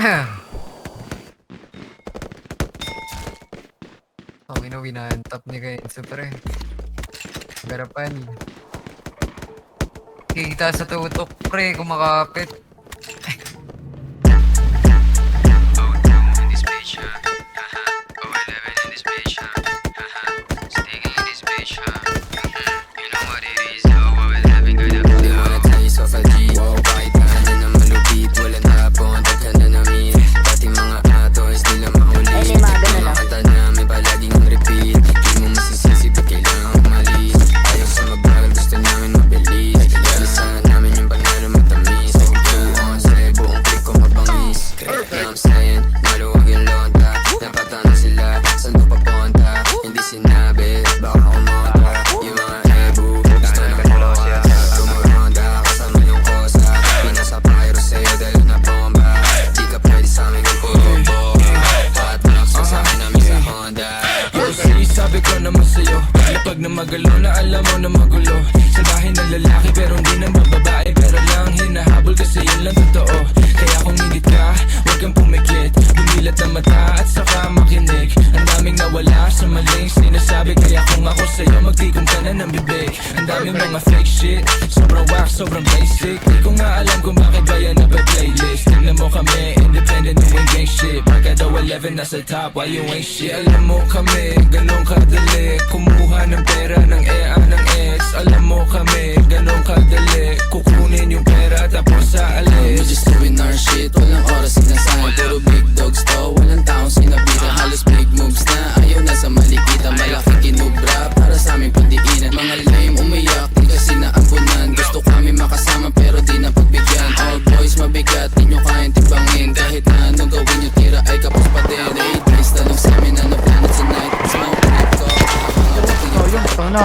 Ang inawinahan top ni Kenzo pre. Garapan. Kikita sa tutok pre, kumakapit. Sabi ko naman sa'yo, lapag na magalo na alam mo na magulo. Salbahin ng lalaki pero hindi ng babae, pero lang hinahabol kasi yun lang totoo. Kaya kung init ka, huwag kang pumikit, bumilat na mata at saka makinig. Ang daming nawala sa maling sinasabi, kaya kung ako sa'yo magtikom ka na ng bibig. Ang daming mga fake shit, sobrang whack, sobrang basic. Di ko nga alam kung bakit ba yan nape-playlist. Tignan mo kami, independent doing gang shit. Marka daw 11 nasa top, why you ain't shit? Alam mo kami, ganun kadali kumuha ng pera ng EA ng ex. Alam mo kami, ganun kadali kukunin yung pera tapos sa alis. We're just doing our shit, walang oras sinasabi. Puro big dogs to, walang taong sinabitan. Halos big moves na, ayaw na sa malikitan. Malaking kinubra para sa aming pandiinan. Mga lame umiyak, di kasi naampunan. Gusto kami makasama pero di na pagbigyan. All boys mabigat, di nyo kayang timbangin. Kahit na anong gawin nyo, tira ay kapos pa din. 8 days, talong sa amin, ano planet tonight. Smoke, trip ko. Oh, yun. Tama na,